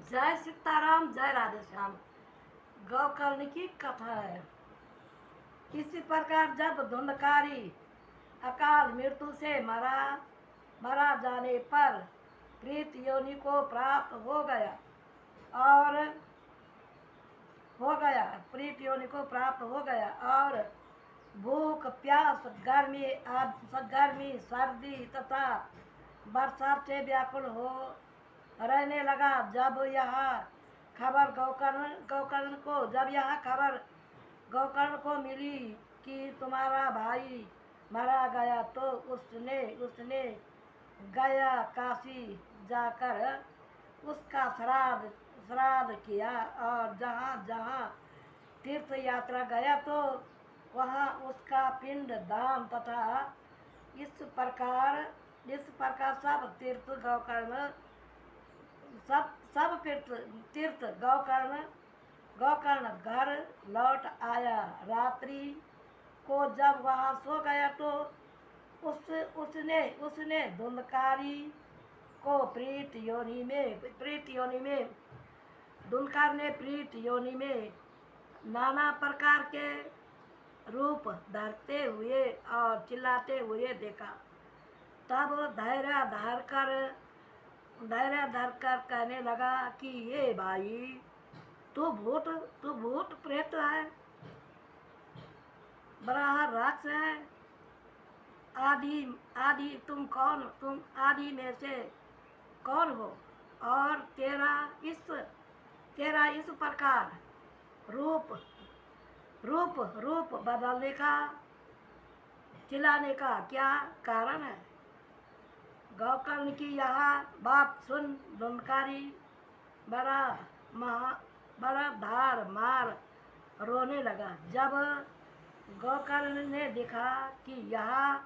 जय सीताराम, जय राधे श्याम। गौकर्ण की कथा है। इसी प्रकार जब धुंधकारी अकाल मृत्यु से मरा जाने पर प्रीत योनि को प्राप्त और प्रीत योनि को प्राप्त हो गया और भूख प्यास गर्मी सर्दी तथा बरसात से व्याकुल हो रहने लगा। जब यह खबर गौकर्ण को मिली कि तुम्हारा भाई मारा गया, तो उसने गया काशी जाकर उसका श्राद्ध किया और जहाँ जहाँ तीर्थ यात्रा गया तो वहाँ उसका पिंड दान तथा इस प्रकार सब तीर्थ तीर्थ गौकर्ण घर लौट आया। रात्रि को जब वहाँ सो गया तो उसने धुंधकारी को प्रीत योनि में नाना प्रकार के रूप धरते हुए और चिल्लाते हुए देखा। तब धैर्य धरकर कहने लगा कि ये भाई, तू भूत प्रेत है, बराह राक्ष है। आदि तुम आदि में से कौन हो और तेरा इस प्रकार रूप बदलने का चिल्लाने का क्या कारण है। गौकर्ण की यह बात सुन धुंधकारी बड़ा धार मार रोने लगा। जब गौकर्ण ने देखा कि यह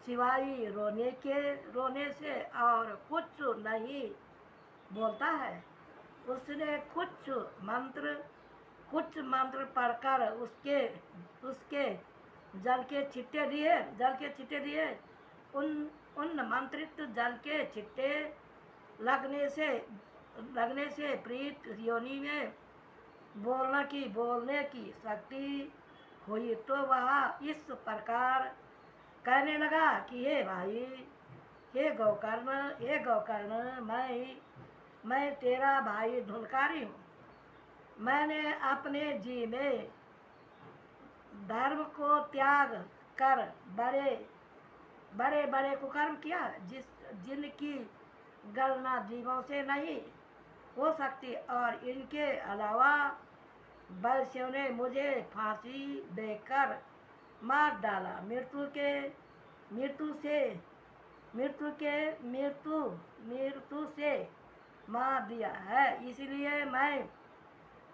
सिवाय रोने से और कुछ नहीं बोलता है, उसने कुछ मंत्र पढ़कर उसके जल के छिट्टे दिए। उन मंत्रित जल के छिट्टे लगने से प्रीत योनि में बोलने की शक्ति हुई। तो वह इस प्रकार कहने लगा कि हे भाई, हे गौकर्ण, मैं तेरा भाई धुंधकारी हूँ। मैंने अपने जी में धर्म को त्याग कर बड़े कुकर्म किया, जिनकी गणना जीवों से नहीं हो सकती। और इनके अलावा वैश्यों ने मुझे फांसी देकर मार डाला, मृत्यु से मार दिया है। इसलिए मैं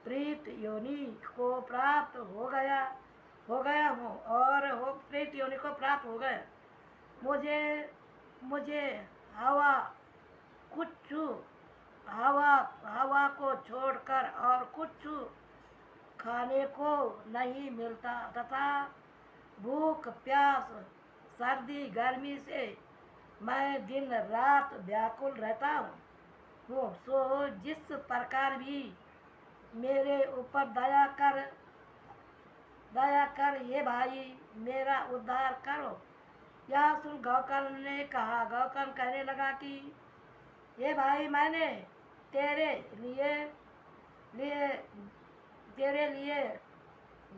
प्रीत योनि को प्राप्त हो गया हूँ और प्रीत योनि को प्राप्त हो गया। मुझे हवा को छोड़कर और कुछ खाने को नहीं मिलता तथा भूख प्यास सर्दी गर्मी से मैं दिन रात व्याकुल रहता हूँ। सो जिस प्रकार भी मेरे ऊपर दया कर ये भाई, मेरा उद्धार करो। यह सुन गौकर्ण ने कहा। गौकर्ण कहने लगा कि ये भाई, मैंने तेरे लिए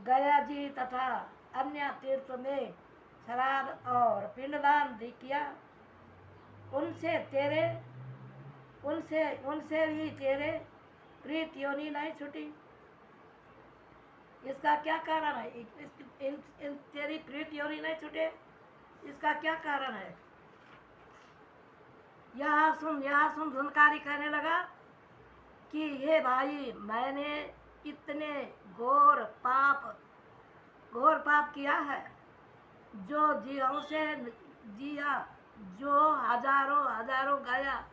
गया जी तथा अन्य तीर्थ में श्राद्ध और पिंडदान किया। उनसे भी तेरे प्रीत योनि नहीं छूटी। इसका क्या कारण है? तेरी प्रीत योनि नहीं छूटे, इसका क्या कारण है? यह सुन धुंधकारी कहने लगा कि हे भाई, मैंने इतने घोर पाप किया है, जो जीवों से जिया, जो हजारों गया।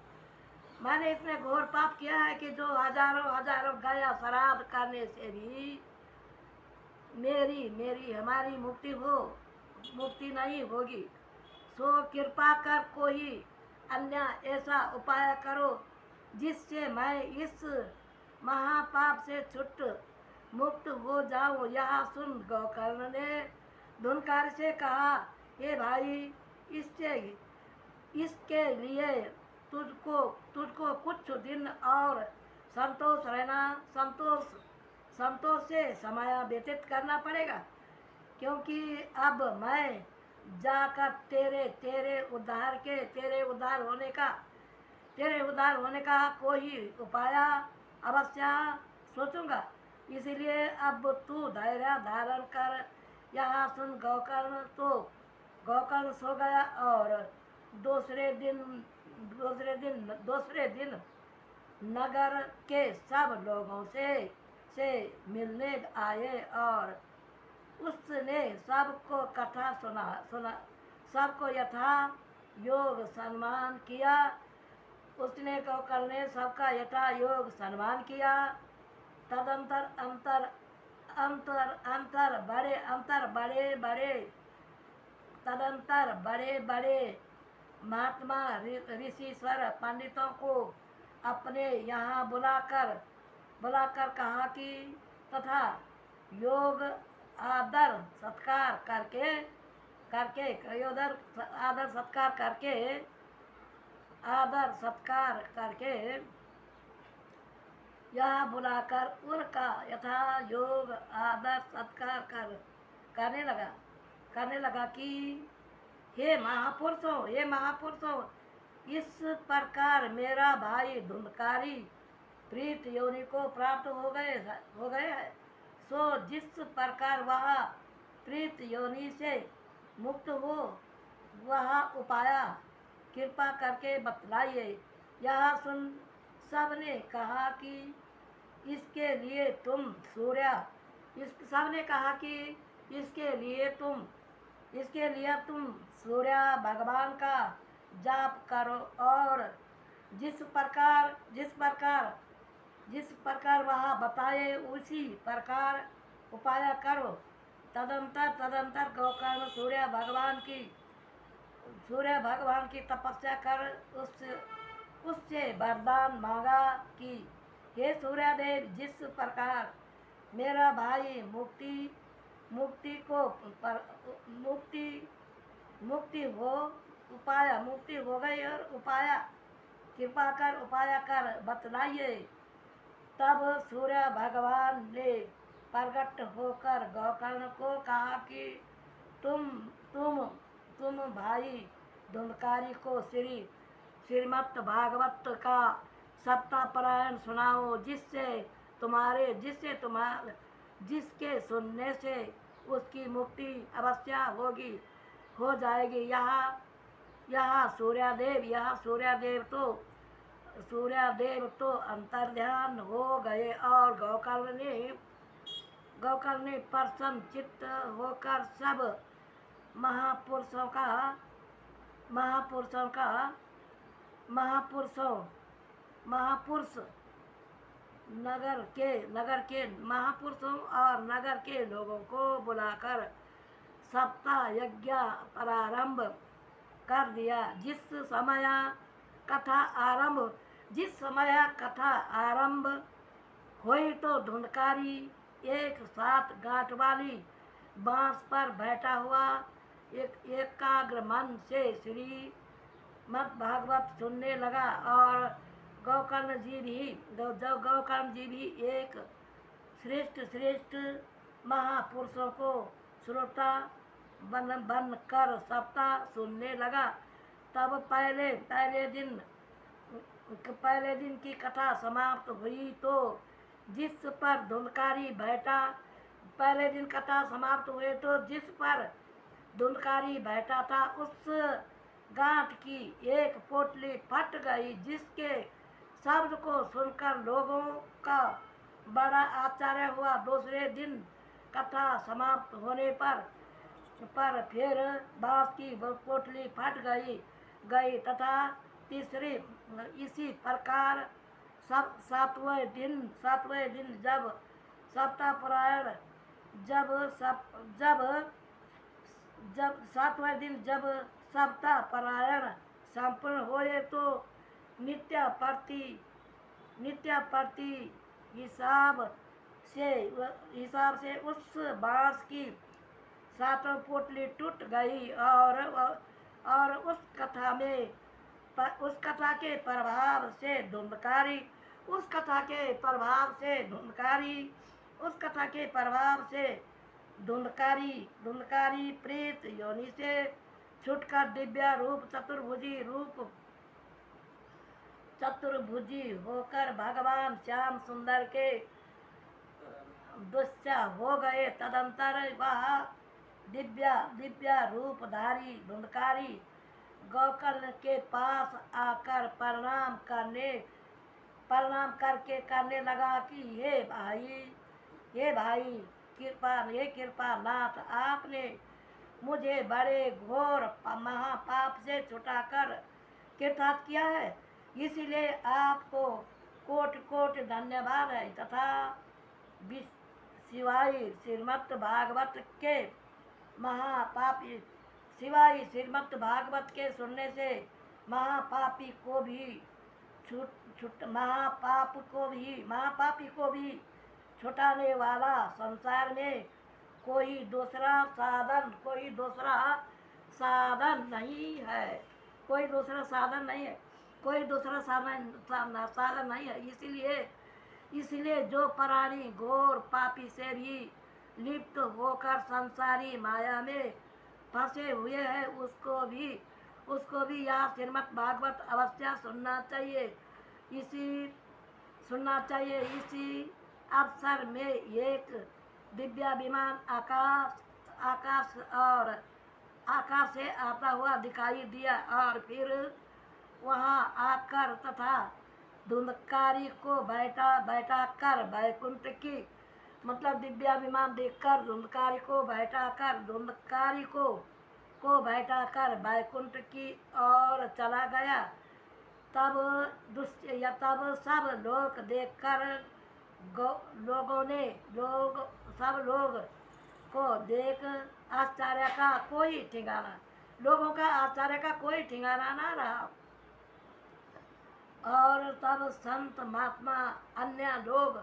मैंने इतने घोर पाप किया है कि जो हजारों गया श्राद्ध करने से भी हमारी मुक्ति नहीं होगी। सो कृपा कर कोई अन्य ऐसा उपाय करो जिससे मैं इस महापाप से छुट मुक्त हो जाऊं। यह सुन गोकर्ण ने धुनकार से कहा, हे भाई, इससे इसके लिए तुझको तुझको कुछ दिन और संतोष रहना संतोष संतोष से समय व्यतीत करना पड़ेगा, क्योंकि अब मैं जाकर तेरे उद्धार होने का कोई उपाय अवश्य सोचूंगा। इसलिए अब तू धैर्य धारण कर। यहाँ सुन गोकर्ण सो गया और दूसरे दिन नगर के सब लोगों से मिलने आए और उसने सबको कथा सुना सबको यथा योग सम्मान किया। उसने गोकर्ण ने सबका यथा योग सम्मान किया। तदंतर अंतर अंतर अंतर बड़े बड़े महात्मा ऋषिश्वर पंडितों को अपने यहाँ बुलाकर कहा कि तथा योग आदर सत्कार करके यह बुलाकर उनका यथा योग आदर सत्कार करने लगा कि हे महापुरुषों, इस प्रकार मेरा भाई धुंधकारी प्रीत योनि को प्राप्त हो गए है। सो जिस प्रकार वह प्रीत योनि से मुक्त हो वह उपाय कृपा करके बतलाइए। यह सुन सबने कहा कि इसके लिए तुम सूर्य भगवान का जाप करो और जिस प्रकार वह बताए उसी प्रकार उपाय करो। तदंतर गोकर्ण सूर्य भगवान की तपस्या कर उससे वरदान मांगा कि हे सूर्यदेव, जिस प्रकार मेरा भाई मुक्ति हो गई और उपाय कर बतलाइए। तब सूर्य भगवान ने प्रकट होकर गोकर्ण को कहा कि तुम भाई धुंधकारी को श्रीमद् भागवत का सप्ताह पारायण सुनाओ, जिसके सुनने से उसकी मुक्ति अवश्य हो जाएगी। यह सूर्यदेव तो अंतर्ध्यान हो गए और गोकर्ण ने प्रसन्न चित्त होकर सब महापुरुष नगर के महापुरुषों और नगर के लोगों को बुलाकर सप्ताह यज्ञ प्रारंभ कर दिया। जिस समय कथा आरंभ हुई तो धुंधकारी एक साथ गांठ वाली बांस पर बैठा हुआ एकाग्र मन से श्रीमद्भागवत सुनने लगा और गोकर्ण जी भी एक श्रेष्ठ महापुरुषों को श्रोता बन कर सप्ताह सुनने लगा। तब पहले दिन की कथा समाप्त हुई तो जिस पर धुंधकारी बैठा था उस गांठ की एक पोटली फट गई, जिसके शब्द को सुनकर लोगों का बड़ा आश्चर्य हुआ। दूसरे दिन कथा समाप्त होने पर फिर बांस की पोटली फट गई तथा तीसरी इसी प्रकार सातवें दिन जब सप्ताह पारायण संपूर्ण हुए तो नित्य प्रति नित्य प्रति हिसाब हिसाब से उस बांस की सातों पोटली टूट गई और उस कथा के प्रभाव से धुंधकारी उस कथा के प्रभाव से धुंधकारी उस कथा के प्रभाव से धुंधकारी धुंधकारी प्रेत योनि से छुटकर दिव्य चतुर्भुजी होकर भगवान श्याम सुंदर के दुष्य हो गए। तदंतर वह दिव्य दिव्य रूपधारी धुंधकारी गोकर्ण के पास आकर प्रणाम करके करने लगा कि हे भाई कृपा नाथ, आपने मुझे बड़े घोर महापाप से छुटाकर कृतार्थ किया है, इसलिए आपको कोट कोट धन्यवाद है। तथा सिवाय श्रीमद् भागवत के महापापी सिवाय श्रीमद् भागवत के सुनने से महापापी को भी छुटाने वाला संसार में कोई दूसरा साधन नहीं है। इसलिए जो प्राणी घोर पापी से भी लिप्त होकर संसारी माया में फंसे हुए हैं, उसको भी यह श्रीमद् भागवत अवश्य सुनना चाहिए। इसी अवसर में एक दिव्य विमान आकाश से आता हुआ दिखाई दिया और फिर वहां आकर तथा धुंधकारी को बैठा कर वैकुंठ की मतलब दिव्य विमान देखकर धुंधकारी को बैठाकर वैकुंठ की ओर चला गया। तब सब लोग देखकर सब लोग को देख लोगों का आश्चर्य का कोई ठिकाना ना रहा। और तब संत महात्मा अन्य लोग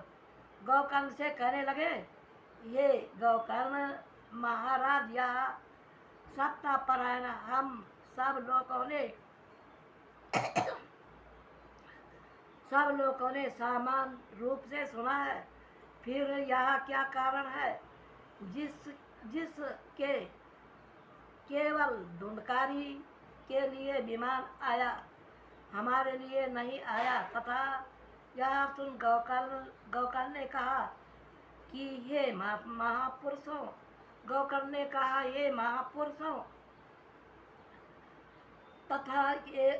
गोकर्ण से कहने लगे, ये गोकर्ण महाराज, यह सत्तापरायण हम सब लोगों ने समान रूप से सुना है, फिर यह क्या कारण है जिसके केवल धुंधकारी के लिए विमान आया, हमारे लिए नहीं आया। तथा यह सुन गोकर्ण ने कहा कि हे महापुरुषों, तथा ये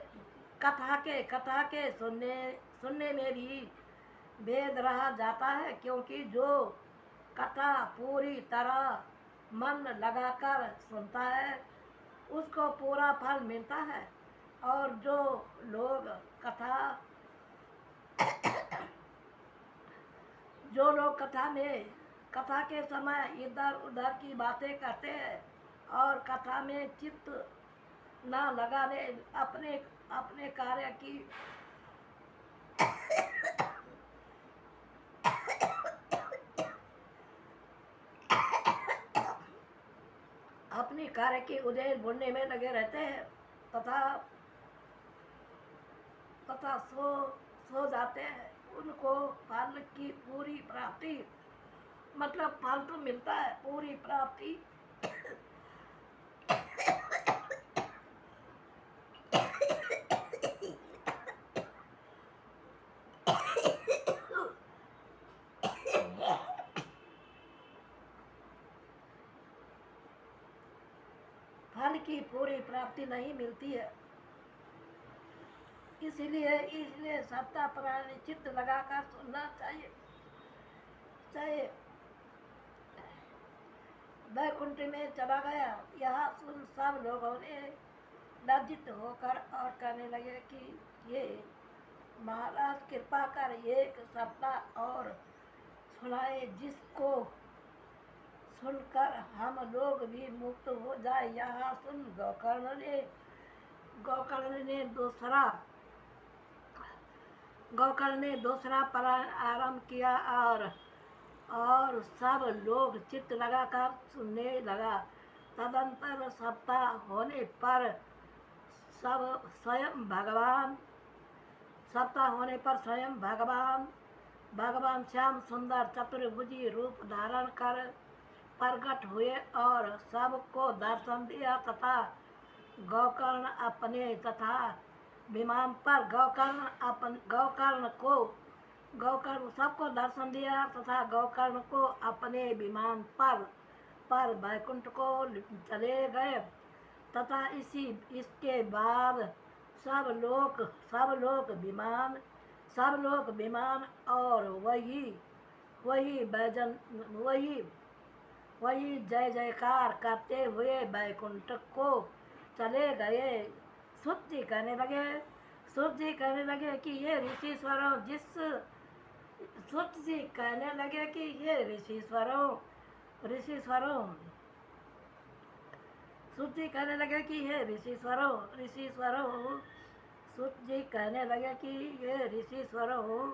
कथा के सुनने में भी भेद रहा जाता है, क्योंकि जो कथा पूरी तरह मन लगाकर सुनता है उसको पूरा फल मिलता है, और जो लोग कथा के समय इधर उधर की बातें करते हैं और कथा में चित्त न लगाने अपने कार्य की अपने कार्य की उदेर बुनने में लगे रहते हैं तथा सो जाते हैं, उनको फल की पूरी प्राप्ति मतलब फल तो मिलता है, पूरी प्राप्ति फल की पूरी प्राप्ति नहीं मिलती है। इसलिए सत्ता प्राणी चित्त लगाकर सुनना चाहिए। वैकुंठ में चला गया। यह सुन सब लोगों ने लज्जित होकर और कहने लगे कि ये महाराज कृपा कर एक सप्ताह और सुनाए, जिसको सुनकर हम लोग भी मुक्त हो जाए। यह सुन गोकर्ण ने गोकर्ण ने दूसरा पलायन आरंभ किया और सब लोग चित्त लगाकर सुनने लगा। तदंतर सप्ताह होने पर सब स्वयं भगवान सप्ताह होने पर स्वयं भगवान श्याम सुंदर चतुर्भुजी रूप धारण कर प्रकट हुए और सबको दर्शन दिया तथा गोकर्ण अपने तथा विमान पर गोकर्ण सबको दर्शन दिया तथा गोकर्ण को अपने विमान पर वैकुंठ को चले गए तथा इसके बाद सब लोग विमान और वही बैजन वही वही जय जयकार करते हुए वैकुंठ को चले गए। सूत जी कहने लगे कि ये ऋषिश्वरों सूत जी कहने लगे कि ये ऋषिश्वरों सूत जी कहने लगे कि ये ऋषिश्वरों सूत जी कहने लगे कि ये ऋषिश्वरों